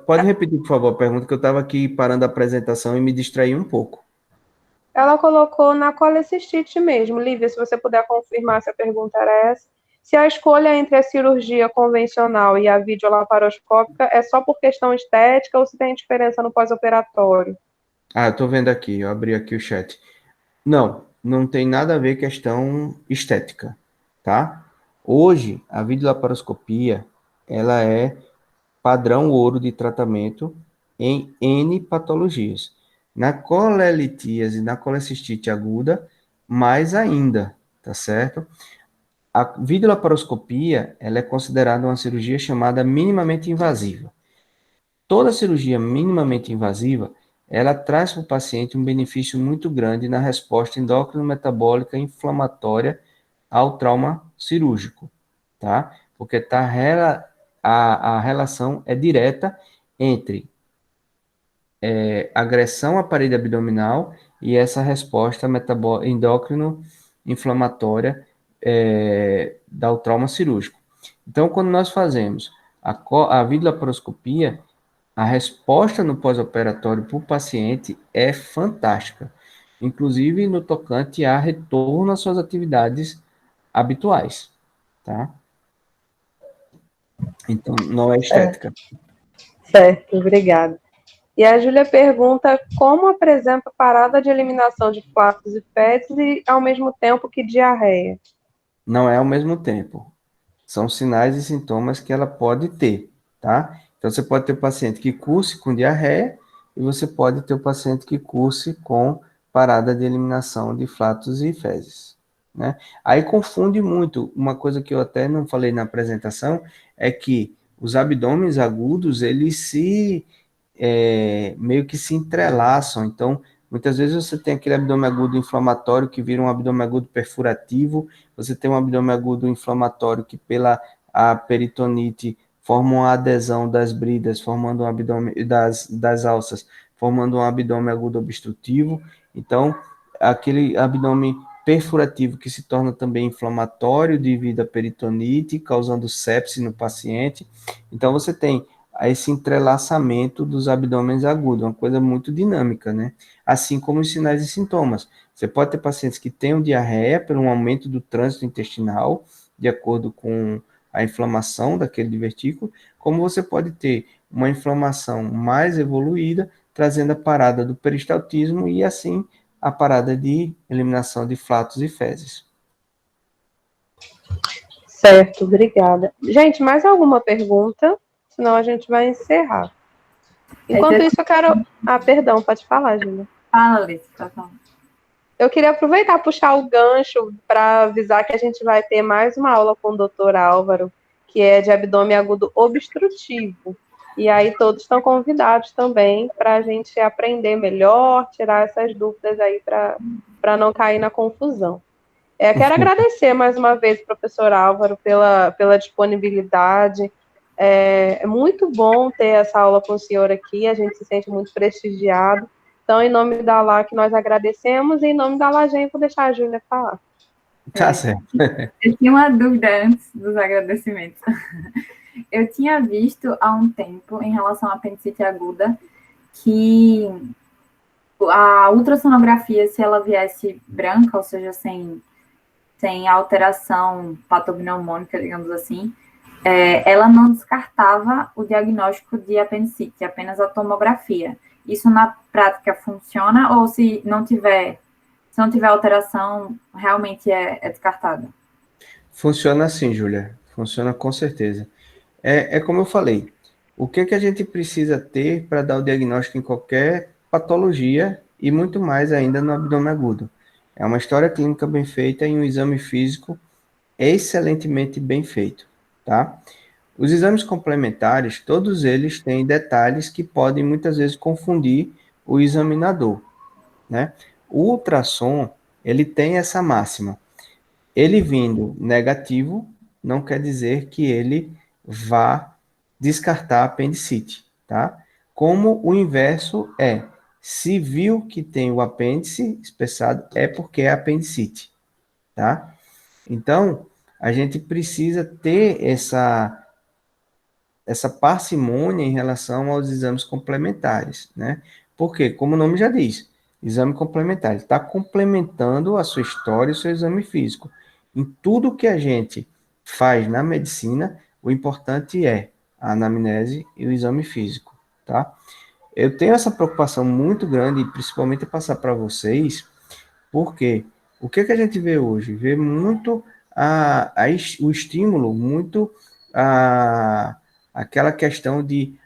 Pode repetir, por favor, a pergunta, que eu estava aqui parando a apresentação e me distraí um pouco. ela colocou na colecistite mesmo. Lívia, se você puder confirmar se a pergunta era essa. Se a escolha entre a cirurgia convencional e a videolaparoscópica é só por questão estética ou se tem diferença no pós-operatório? Ah, eu estou vendo aqui, eu abri aqui o chat. Não tem nada a ver questão estética, tá? Hoje, a videolaparoscopia, ela é padrão ouro de tratamento em N patologias. Na colelitíase, na colecistite aguda, mais ainda, tá certo? A videolaparoscopia, ela é considerada uma cirurgia chamada minimamente invasiva. Toda cirurgia minimamente invasiva, ela traz para o paciente um benefício muito grande na resposta endócrino-metabólica inflamatória ao trauma cirúrgico, tá? Porque a relação é direta entre agressão à parede abdominal e essa resposta endócrino-inflamatória do trauma cirúrgico. Então, quando nós fazemos a videolaparoscopia, a resposta no pós-operatório para o paciente é fantástica, inclusive no tocante a retorno às suas atividades habituais, tá? Então, não é estética. Certo, obrigada. E a Júlia pergunta como apresenta parada de eliminação de flatos e fezes e ao mesmo tempo que diarreia. Não é ao mesmo tempo. São sinais e sintomas que ela pode ter, tá? Então, você pode ter o paciente que curse com diarreia e você pode ter o paciente que curse com parada de eliminação de flatos e fezes, né? Aí confunde muito. Uma coisa que eu até não falei na apresentação é que os abdômenes agudos, eles meio que se entrelaçam. Então, muitas vezes você tem aquele abdômen agudo inflamatório que vira um abdômen agudo perfurativo, você tem um abdômen agudo inflamatório que pela a peritonite forma uma adesão das bridas, formando um abdômen das alças, formando um abdômen agudo obstrutivo. Então, aquele abdômen perfurativo que se torna também inflamatório devido à peritonite, causando sepse no paciente. Então, você tem esse entrelaçamento dos abdômenes agudos, uma coisa muito dinâmica, né? Assim como os sinais e sintomas. Você pode ter pacientes que tenham diarreia por um aumento do trânsito intestinal, de acordo com a inflamação daquele divertículo, como você pode ter uma inflamação mais evoluída, trazendo a parada do peristaltismo e assim a parada de eliminação de flatos e fezes. Certo, obrigada. Gente, mais alguma pergunta? Senão a gente vai encerrar. Enquanto isso, eu quero. Ah, perdão, pode falar, Júlia. Fala, Alice, tá falando. Eu queria aproveitar e puxar o gancho para avisar que a gente vai ter mais uma aula com o doutor Álvaro, que é de abdômen agudo obstrutivo. E aí todos estão convidados também para a gente aprender melhor, tirar essas dúvidas aí para não cair na confusão. Quero agradecer mais uma vez, professor Álvaro, pela disponibilidade. É muito bom ter essa aula com o senhor aqui, a gente se sente muito prestigiado. Então, em nome da LA, que nós agradecemos, e em nome da LAGEM, vou deixar a Júlia falar. Tá certo. Eu tinha uma dúvida antes dos agradecimentos. Eu tinha visto há um tempo, em relação à apendicite aguda, que a ultrassonografia, se ela viesse branca, ou seja, sem alteração patognomônica, digamos assim, ela não descartava o diagnóstico de apendicite, apenas a tomografia. Isso na prática funciona ou se não tiver Se não tiver alteração, realmente é descartado. Funciona assim, Júlia. Funciona com certeza. É como eu falei. O que a gente precisa ter para dar o diagnóstico em qualquer patologia e muito mais ainda no abdômen agudo? É uma história clínica bem feita e um exame físico excelentemente bem feito, tá? Os exames complementares, todos eles têm detalhes que podem muitas vezes confundir o examinador, né? O ultrassom, ele tem essa máxima. Ele vindo negativo, não quer dizer que ele vá descartar a apendicite, tá? Como o inverso é, se viu que tem o apêndice espessado, é porque é apendicite, tá? Então, a gente precisa ter essa parcimônia em relação aos exames complementares, né? Porque, como o nome já diz, exame complementar, ele está complementando a sua história e o seu exame físico. Em tudo que a gente faz na medicina, o importante é a anamnese e o exame físico, tá? Eu tenho essa preocupação muito grande, principalmente passar para vocês, porque o que a gente vê hoje? Vê muito o estímulo, muito a, aquela questão de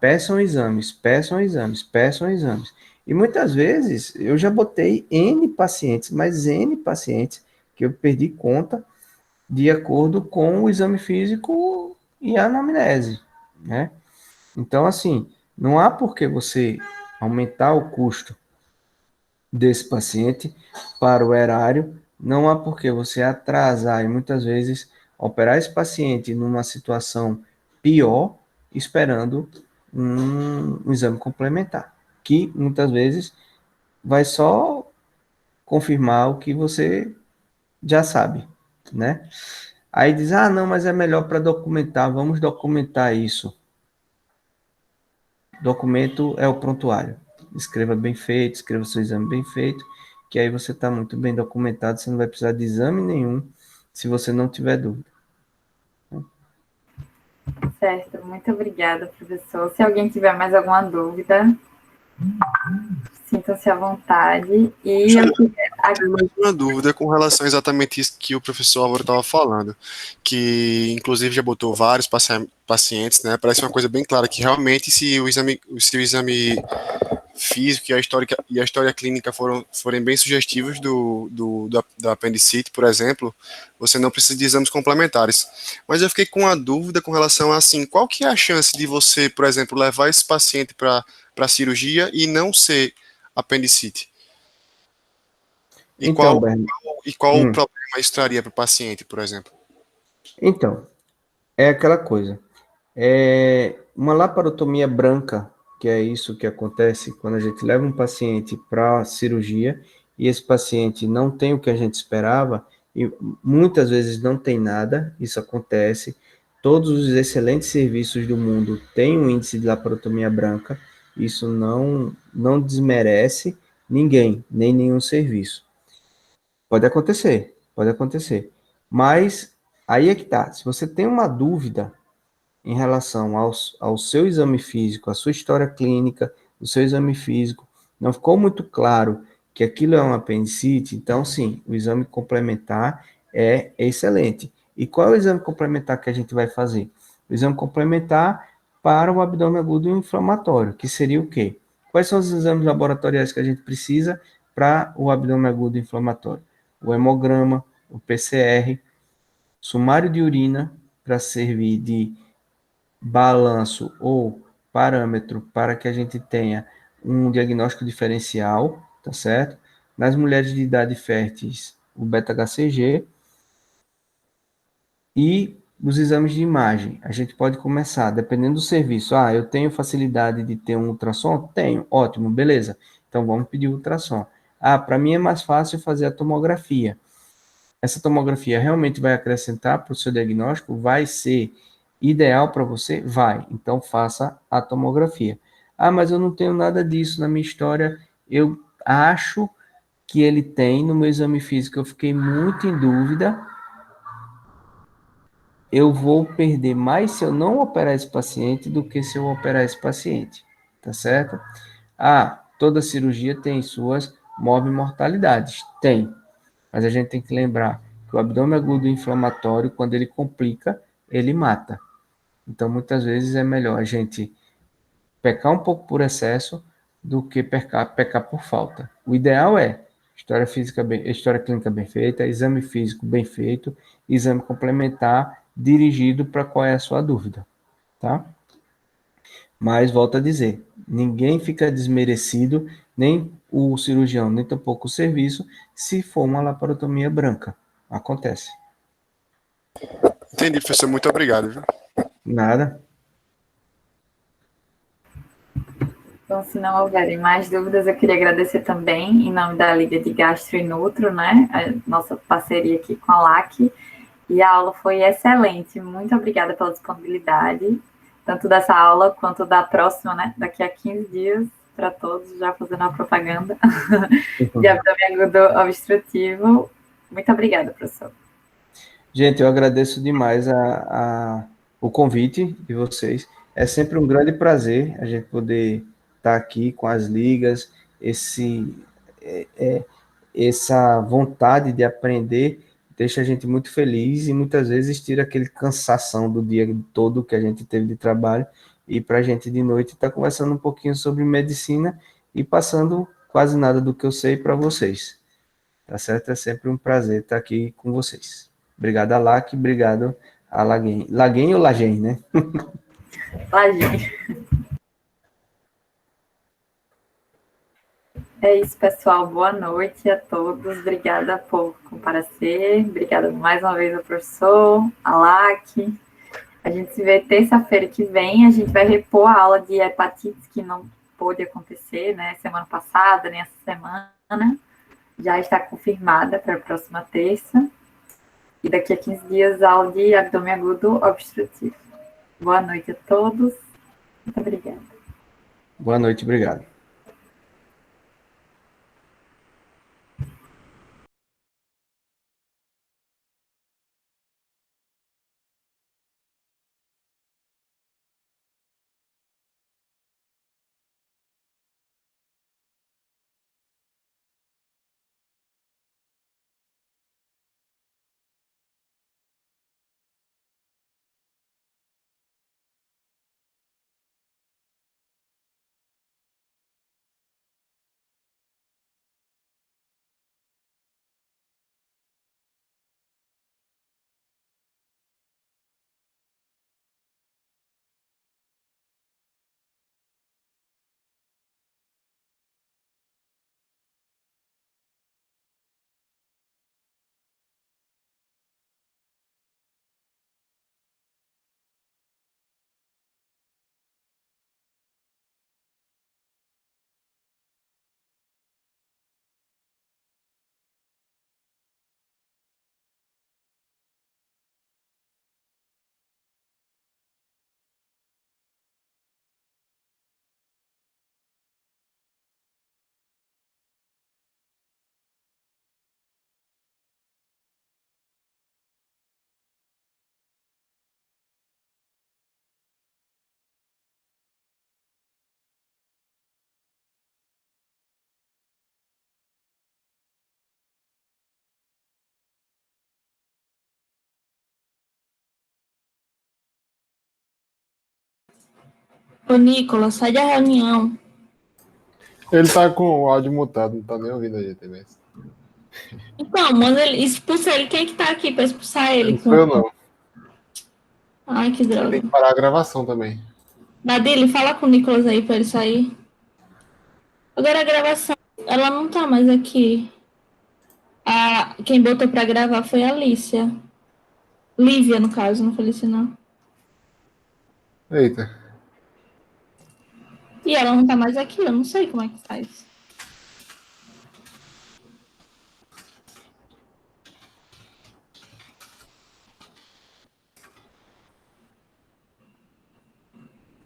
peçam exames, peçam exames, peçam exames. E muitas vezes eu já botei N pacientes, mas N pacientes que eu perdi conta de acordo com o exame físico e a anamnese, né? Então, assim, não há por que você aumentar o custo desse paciente para o erário, não há por que você atrasar e muitas vezes operar esse paciente numa situação pior, esperando um exame complementar, que muitas vezes vai só confirmar o que você já sabe, né? Aí diz, não, mas é melhor para documentar, vamos documentar isso. Documento é o prontuário. Escreva bem feito, escreva seu exame bem feito, que aí você está muito bem documentado, você não vai precisar de exame nenhum, se você não tiver dúvida. Certo, muito obrigada, professor. Se alguém tiver mais alguma dúvida, sintam-se à vontade. E eu tenho mais uma dúvida com relação a exatamente isso que o professor Álvaro estava falando, que inclusive já botou vários pacientes, né? Parece uma coisa bem clara que realmente se o exame físico e a história clínica forem bem sugestivos da apendicite, por exemplo, você não precisa de exames complementares. Mas eu fiquei com uma dúvida com relação a, assim, qual que é a chance de você, por exemplo, levar esse paciente para cirurgia e não ser apendicite? E Então, qual o problema isso traria para o paciente, por exemplo? Então, é aquela coisa. Uma laparotomia branca, que é isso que acontece quando a gente leva um paciente para cirurgia e esse paciente não tem o que a gente esperava, e muitas vezes não tem nada, isso acontece. Todos os excelentes serviços do mundo têm um índice de laparotomia branca, isso não desmerece ninguém, nem nenhum serviço. Pode acontecer, pode acontecer. Mas aí é que tá. Se você tem uma dúvida em relação ao seu exame físico, à sua história clínica, o seu exame físico, não ficou muito claro que aquilo é um apendicite, então sim, o exame complementar é excelente. E qual é o exame complementar que a gente vai fazer? O exame complementar para o abdômen agudo inflamatório, que seria o quê? Quais são os exames laboratoriais que a gente precisa para o abdômen agudo inflamatório? O hemograma, o PCR, sumário de urina, para servir de balanço ou parâmetro para que a gente tenha um diagnóstico diferencial, tá certo? Nas mulheres de idade férteis, o beta-HCG e os exames de imagem. A gente pode começar, dependendo do serviço. Eu tenho facilidade de ter um ultrassom? Tenho, ótimo, beleza. Então vamos pedir ultrassom. Para mim é mais fácil fazer a tomografia. Essa tomografia realmente vai acrescentar para o seu diagnóstico? Vai ser ideal para você? Vai. Então, faça a tomografia. Mas eu não tenho nada disso na minha história. Eu acho que ele tem no meu exame físico. Eu fiquei muito em dúvida. Eu vou perder mais se eu não operar esse paciente do que se eu operar esse paciente. Tá certo? Toda cirurgia tem suas morbimortalidades? Tem, mas a gente tem que lembrar que o abdômen agudo inflamatório, quando ele complica, ele mata. Então, muitas vezes é melhor a gente pecar um pouco por excesso do que pecar por falta. O ideal é história clínica bem feita, exame físico bem feito, exame complementar dirigido para qual é a sua dúvida, tá? Mas, volto a dizer, ninguém fica desmerecido, nem o cirurgião, nem tampouco o serviço, se for uma laparotomia branca. Acontece. Entendi, professor. Muito obrigado, viu? Nada. Então, se não houverem mais dúvidas, eu queria agradecer também, em nome da Liga de Gastro e Nutro, né, a nossa parceria aqui com a LAC, e a aula foi excelente. Muito obrigada pela disponibilidade, tanto dessa aula quanto da próxima, né, daqui a 15 dias, para todos, já fazendo a propaganda, de abdômen agudo obstrutivo. Muito obrigada, professor. Gente, eu agradeço demais o convite de vocês. É sempre um grande prazer a gente poder estar aqui com as ligas, essa vontade de aprender deixa a gente muito feliz e muitas vezes tira aquele cansação do dia todo que a gente teve de trabalho e para a gente de noite estar conversando um pouquinho sobre medicina e passando quase nada do que eu sei para vocês. Tá certo? É sempre um prazer estar aqui com vocês. Obrigado a LAC, obrigado a Laguem. Laguem ou Lagem, né? Lagem. É isso, pessoal. Boa noite a todos. Obrigada por comparecer. Obrigada mais uma vez ao professor, a LAC. A gente se vê terça-feira que vem. A gente vai repor a aula de hepatites que não pôde acontecer, né, semana passada, nem essa semana. Já está confirmada para a próxima terça. E daqui a 15 dias, aula de abdômen agudo obstrutivo. Boa noite a todos. Muito obrigada. Boa noite, obrigado. Ô, Nicolas, sai da reunião. Ele tá com o áudio mutado, não tá nem ouvindo a gente mesmo. Então, manda ele, expulsa ele. Quem é que tá aqui pra expulsar ele? Não sou eu, não. Ai, que droga. Tem que parar a gravação também. Nadine, fala com o Nicolas aí pra ele sair. Agora a gravação, ela não tá mais aqui. Quem botou pra gravar foi a Alicia. Lívia, no caso, não foi Alicia, não. Eita. E ela não tá mais aqui, eu não sei como é que faz.